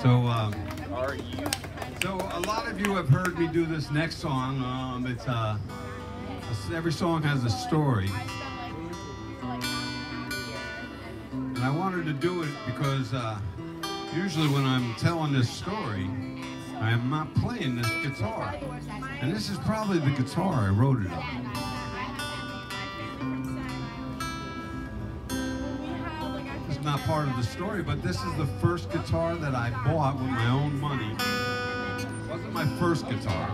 So, so a lot of you have heard me do this next song. Every song has a story, and I wanted to do it because usually when I'm telling this story, I am not playing this guitar, and this is probably the guitar I wrote it on. Not part of the story, but this is the first guitar that I bought with my own money. It wasn't my first guitar,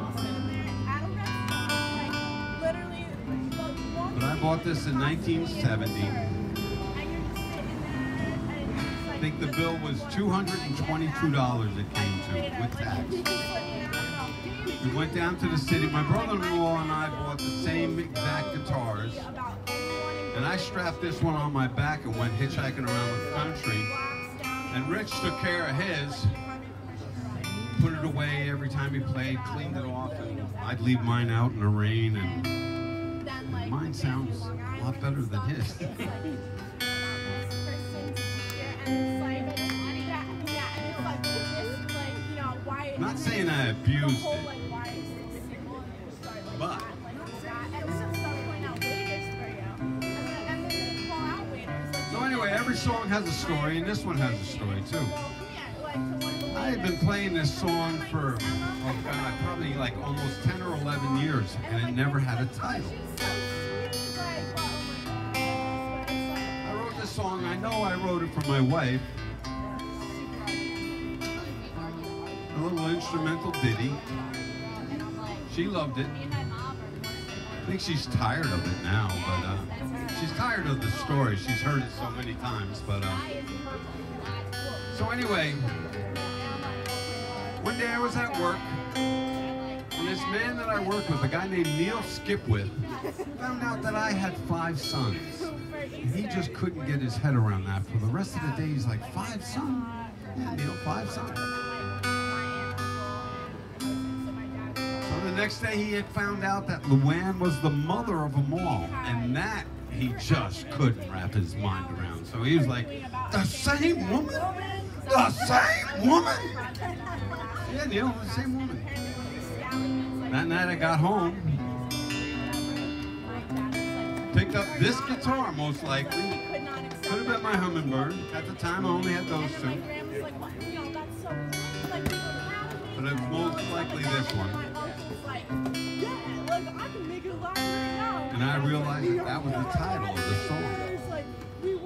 but I bought this in 1970. I think the bill was $222 it came to with tax. We went down to the city. My brother-in-law and I bought the same exact guitars. And I strapped this one on my back and went hitchhiking around the country. And Rich took care of his, put it away every time he played, cleaned it off, and I'd leave mine out in the rain, and mine sounds a lot better than his. I'm not saying I abused it, but anyway, every song has a story, and this one has a story too. I had been playing this song for, oh God, probably like almost 10 or 11 years, and it never had a title. I wrote this song, I know I wrote it for my wife. A little instrumental ditty. She loved it. I think she's tired of it now, but she's tired of the story. She's heard it so many times, but so anyway, one day I was at work, and this man that I worked with, a guy named Neil Skipwith, found out that I had 5 sons. And he just couldn't get his head around that. For the rest of the day, he's like, 5 sons? Yeah, Neil, 5 sons. The next day he had found out that Luann was the mother of them all, and that he just couldn't wrap his mind around. So he was like, the same woman? The same woman? Yeah, Neil, the same woman. That night I got home, picked up this guitar most likely. Could have been my Hummingbird. At the time I only had those 2. But it was most likely this one. And I realized that was the title of the song.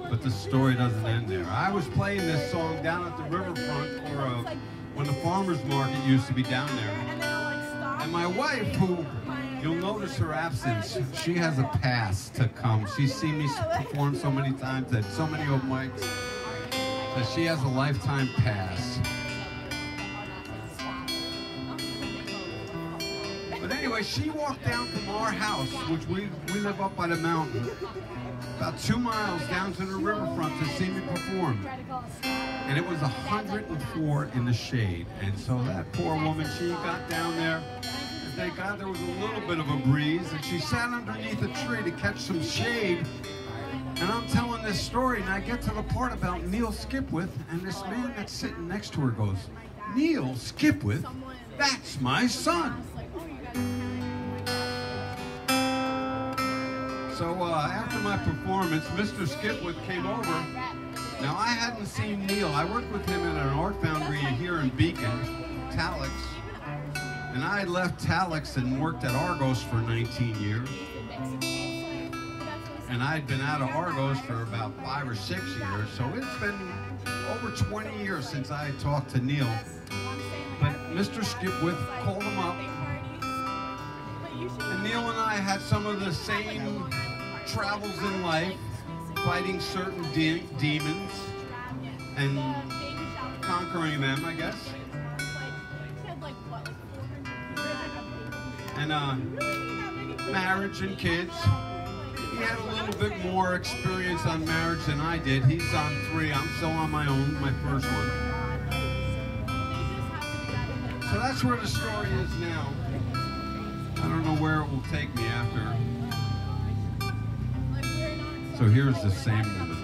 But the story doesn't end there. I was playing this song down at the riverfront when the farmer's market used to be down there. And my wife, who, you'll notice her absence, she has a pass to come. She's seen me perform so many times at so many open mics that she has a lifetime pass. But anyway, she walked down from our house, which we live up by the mountain, about 2 miles down to the riverfront to see me perform. And it was 104 in the shade. And so that poor woman, she got down there, and thank God there was a little bit of a breeze, and she sat underneath a tree to catch some shade. And I'm telling this story, and I get to the part about Neil Skipwith, and this man that's sitting next to her goes, Neil Skipwith? That's my son. So after my performance, Mr. Skipwith came over. Now I hadn't seen Neil. I worked with him at an art foundry here in Beacon, Talix. And I had left Talix and worked at Argos for 19 years. And I had been out of Argos for about 5 or 6 years. So it's been over 20 years since I had talked to Neil. But Mr. Skipwith called him up. And Neil and I had some of the same travels in life, fighting certain demons and conquering them, I guess. And marriage and kids. He had a little bit more experience on marriage than I did. He's on 3. I'm still on my own, my first one. So that's where the story is now. I don't know where it will take me after. So here's the same woman.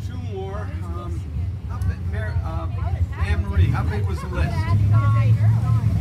two more. Anne Marie, how big was the list?